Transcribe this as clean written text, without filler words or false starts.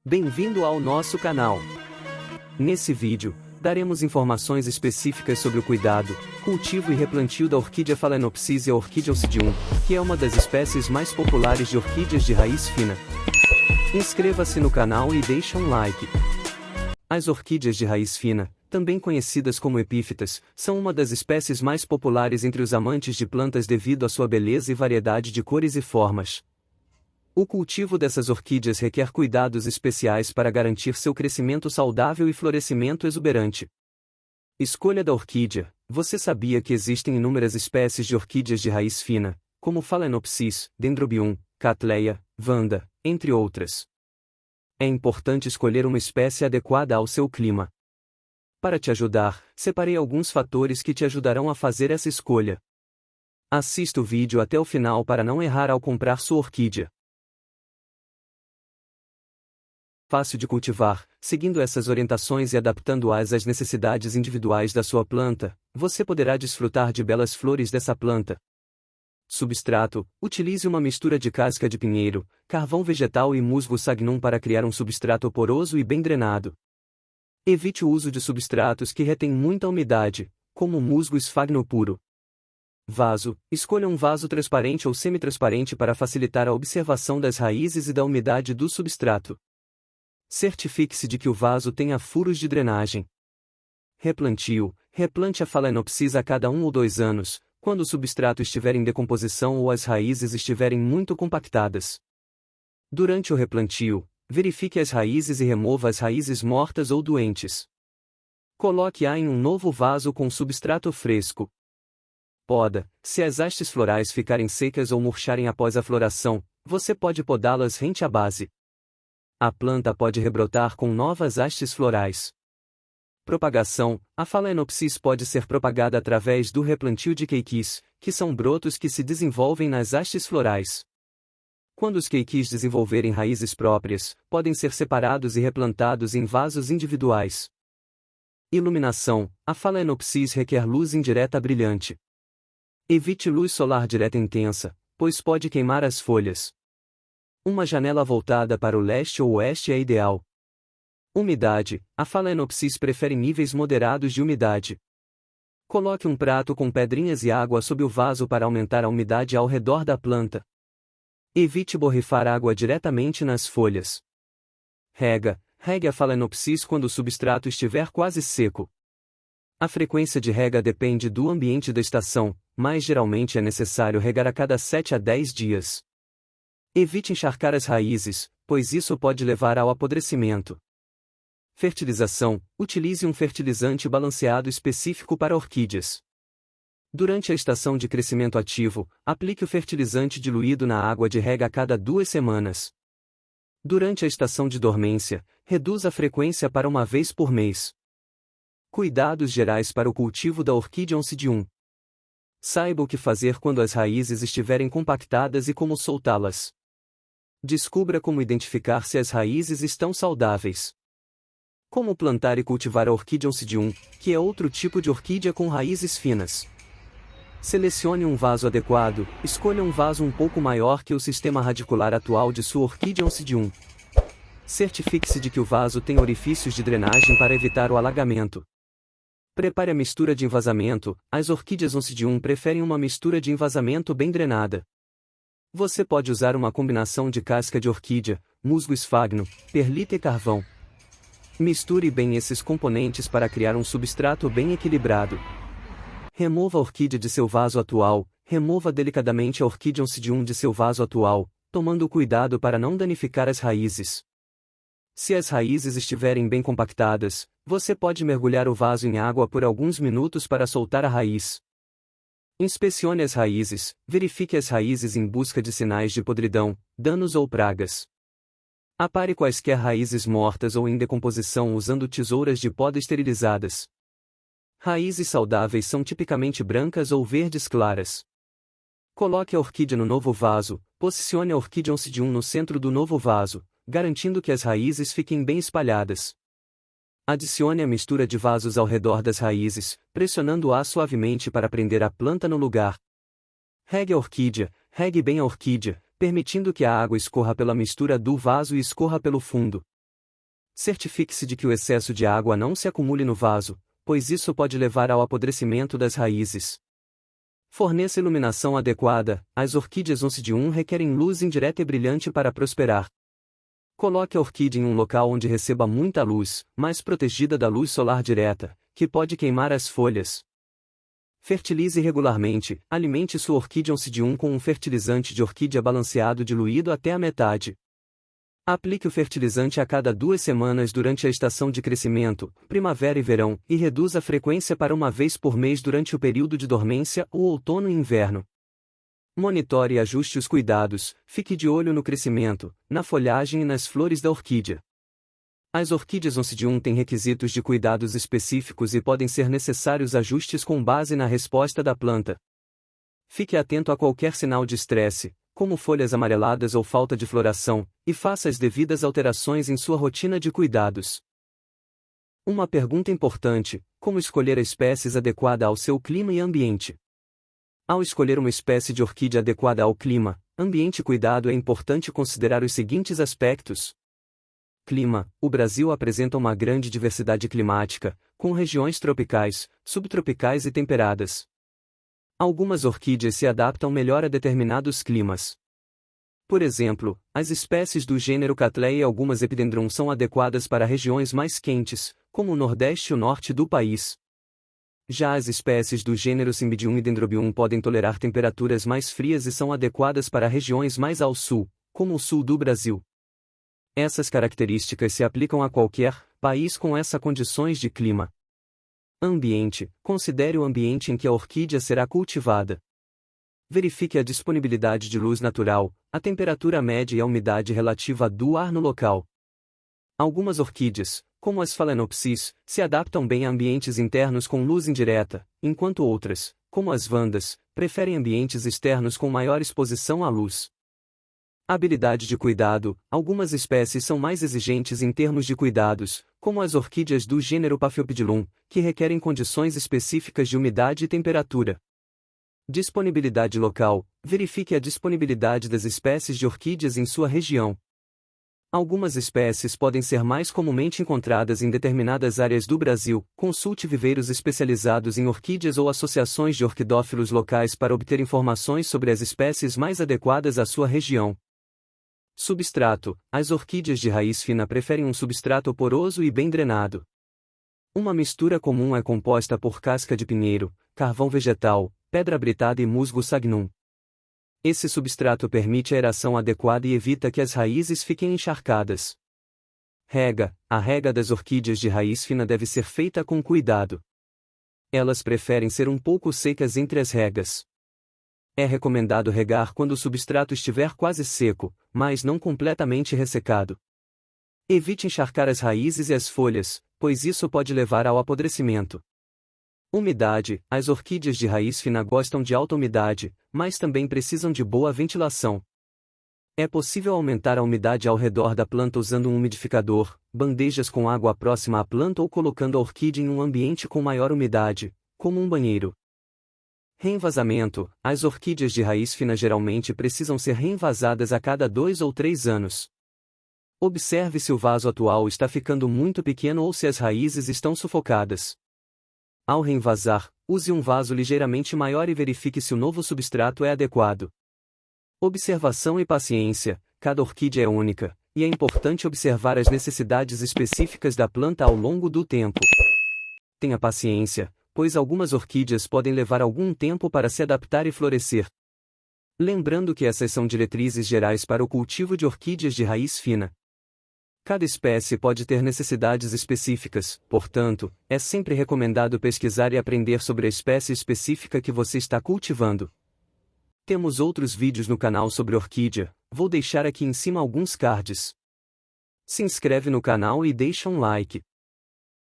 Bem-vindo ao nosso canal. Nesse vídeo, daremos informações específicas sobre o cuidado, cultivo e replantio da orquídea Phalaenopsis e a orquídea Oncidium, que é uma das espécies mais populares de orquídeas de raiz fina. Inscreva-se no canal e deixe um like. As orquídeas de raiz fina, também conhecidas como epífitas, são uma das espécies mais populares entre os amantes de plantas devido à sua beleza e variedade de cores e formas. O cultivo dessas orquídeas requer cuidados especiais para garantir seu crescimento saudável e florescimento exuberante. Escolha da orquídea. Você sabia que existem inúmeras espécies de orquídeas de raiz fina, como Phalaenopsis, Dendrobium, Cattleya, Vanda, entre outras. É importante escolher uma espécie adequada ao seu clima. Para te ajudar, separei alguns fatores que te ajudarão a fazer essa escolha. Assista o vídeo até o final para não errar ao comprar sua orquídea. Fácil de cultivar, seguindo essas orientações e adaptando-as às necessidades individuais da sua planta, você poderá desfrutar de belas flores dessa planta. Substrato: utilize uma mistura de casca de pinheiro, carvão vegetal e musgo sagnum para criar um substrato poroso e bem drenado. Evite o uso de substratos que retêm muita umidade, como musgo esfagno puro. Vaso: escolha um vaso transparente ou semi-transparente para facilitar a observação das raízes e da umidade do substrato. Certifique-se de que o vaso tenha furos de drenagem. Replantio: replante a Phalaenopsis a cada 1 ou 2 anos, quando o substrato estiver em decomposição ou as raízes estiverem muito compactadas. Durante o replantio, verifique as raízes e remova as raízes mortas ou doentes. Coloque-a em um novo vaso com substrato fresco. Poda: se as hastes florais ficarem secas ou murcharem após a floração, você pode podá-las rente à base. A planta pode rebrotar com novas hastes florais. Propagação: a Phalaenopsis pode ser propagada através do replantio de quequis, que são brotos que se desenvolvem nas hastes florais. Quando os quequis desenvolverem raízes próprias, podem ser separados e replantados em vasos individuais. Iluminação: a Phalaenopsis requer luz indireta brilhante. Evite luz solar direta intensa, pois pode queimar as folhas. Uma janela voltada para o leste ou oeste é ideal. Umidade: a Phalaenopsis prefere níveis moderados de umidade. Coloque um prato com pedrinhas e água sob o vaso para aumentar a umidade ao redor da planta. Evite borrifar água diretamente nas folhas. Rega: regue a Phalaenopsis quando o substrato estiver quase seco. A frequência de rega depende do ambiente e da estação, mas geralmente é necessário regar a cada 7 a 10 dias. Evite encharcar as raízes, pois isso pode levar ao apodrecimento. Fertilização: utilize um fertilizante balanceado específico para orquídeas. Durante a estação de crescimento ativo, aplique o fertilizante diluído na água de rega a cada 2 semanas. Durante a estação de dormência, reduza a frequência para 1 vez por mês. Cuidados gerais para o cultivo da orquídea Oncidium. Saiba o que fazer quando as raízes estiverem compactadas e como soltá-las. Descubra como identificar se as raízes estão saudáveis. Como plantar e cultivar a orquídea Oncidium, que é outro tipo de orquídea com raízes finas. Selecione um vaso adequado. Escolha um vaso um pouco maior que o sistema radicular atual de sua orquídea Oncidium. Certifique-se de que o vaso tem orifícios de drenagem para evitar o alagamento. Prepare a mistura de envasamento. As orquídeas Oncidium preferem uma mistura de envasamento bem drenada. Você pode usar uma combinação de casca de orquídea, musgo esfagno, perlita e carvão. Misture bem esses componentes para criar um substrato bem equilibrado. Remova a orquídea de seu vaso atual. Remova delicadamente a orquídea Oncidium de seu vaso atual, tomando cuidado para não danificar as raízes. Se as raízes estiverem bem compactadas, você pode mergulhar o vaso em água por alguns minutos para soltar a raiz. Inspecione as raízes. Verifique as raízes em busca de sinais de podridão, danos ou pragas. Apare quaisquer raízes mortas ou em decomposição usando tesouras de poda esterilizadas. Raízes saudáveis são tipicamente brancas ou verdes claras. Coloque a orquídea no novo vaso. Posicione a orquídea Oncidium no centro do novo vaso, garantindo que as raízes fiquem bem espalhadas. Adicione a mistura de vasos ao redor das raízes, pressionando-a suavemente para prender a planta no lugar. Regue a orquídea. Regue bem a orquídea, permitindo que a água escorra pela mistura do vaso e escorra pelo fundo. Certifique-se de que o excesso de água não se acumule no vaso, pois isso pode levar ao apodrecimento das raízes. Forneça iluminação adequada. As orquídeas Oncidium requerem luz indireta e brilhante para prosperar. Coloque a orquídea em um local onde receba muita luz, mas protegida da luz solar direta, que pode queimar as folhas. Fertilize regularmente. Alimente sua orquídea Oncidium com um fertilizante de orquídea balanceado diluído até a metade. Aplique o fertilizante a cada 2 semanas durante a estação de crescimento, primavera e verão, e reduza a frequência para uma vez por mês durante o período de dormência ou outono e inverno. Monitore e ajuste os cuidados. Fique de olho no crescimento, na folhagem e nas flores da orquídea. As orquídeas Oncidium têm requisitos de cuidados específicos e podem ser necessários ajustes com base na resposta da planta. Fique atento a qualquer sinal de estresse, como folhas amareladas ou falta de floração, e faça as devidas alterações em sua rotina de cuidados. Uma pergunta importante: como escolher a espécie adequada ao seu clima e ambiente? Ao escolher uma espécie de orquídea adequada ao clima, ambiente e cuidado é importante considerar os seguintes aspectos. Clima: o Brasil apresenta uma grande diversidade climática, com regiões tropicais, subtropicais e temperadas. Algumas orquídeas se adaptam melhor a determinados climas. Por exemplo, as espécies do gênero Cattleya e algumas Epidendrum são adequadas para regiões mais quentes, como o Nordeste e o Norte do país. Já as espécies do gênero Cymbidium e Dendrobium podem tolerar temperaturas mais frias e são adequadas para regiões mais ao sul, como o sul do Brasil. Essas características se aplicam a qualquer país com essas condições de clima. Ambiente: considere o ambiente em que a orquídea será cultivada. Verifique a disponibilidade de luz natural, a temperatura média e a umidade relativa do ar no local. Algumas orquídeas, como as Phalaenopsis, se adaptam bem a ambientes internos com luz indireta, enquanto outras, como as Vandas, preferem ambientes externos com maior exposição à luz. Habilidade de cuidado: algumas espécies são mais exigentes em termos de cuidados, como as orquídeas do gênero Paphiopedilum, que requerem condições específicas de umidade e temperatura. Disponibilidade local: verifique a disponibilidade das espécies de orquídeas em sua região. Algumas espécies podem ser mais comumente encontradas em determinadas áreas do Brasil. Consulte viveiros especializados em orquídeas ou associações de orquidófilos locais para obter informações sobre as espécies mais adequadas à sua região. Substrato: as orquídeas de raiz fina preferem um substrato poroso e bem drenado. Uma mistura comum é composta por casca de pinheiro, carvão vegetal, pedra britada e musgo sagnum. Esse substrato permite a aeração adequada e evita que as raízes fiquem encharcadas. Rega: a rega das orquídeas de raiz fina deve ser feita com cuidado. Elas preferem ser um pouco secas entre as regas. É recomendado regar quando o substrato estiver quase seco, mas não completamente ressecado. Evite encharcar as raízes e as folhas, pois isso pode levar ao apodrecimento. Umidade: as orquídeas de raiz fina gostam de alta umidade, mas também precisam de boa ventilação. É possível aumentar a umidade ao redor da planta usando um umidificador, bandejas com água próxima à planta ou colocando a orquídea em um ambiente com maior umidade, como um banheiro. Reenvasamento: as orquídeas de raiz fina geralmente precisam ser reenvasadas a cada 2 ou 3 anos. Observe se o vaso atual está ficando muito pequeno ou se as raízes estão sufocadas. Ao reenvasar, use um vaso ligeiramente maior e verifique se o novo substrato é adequado. Observação e paciência: cada orquídea é única, e é importante observar as necessidades específicas da planta ao longo do tempo. Tenha paciência, pois algumas orquídeas podem levar algum tempo para se adaptar e florescer. Lembrando que essas são diretrizes gerais para o cultivo de orquídeas de raiz fina. Cada espécie pode ter necessidades específicas, portanto, é sempre recomendado pesquisar e aprender sobre a espécie específica que você está cultivando. Temos outros vídeos no canal sobre orquídea, vou deixar aqui em cima alguns cards. Se inscreve no canal e deixa um like.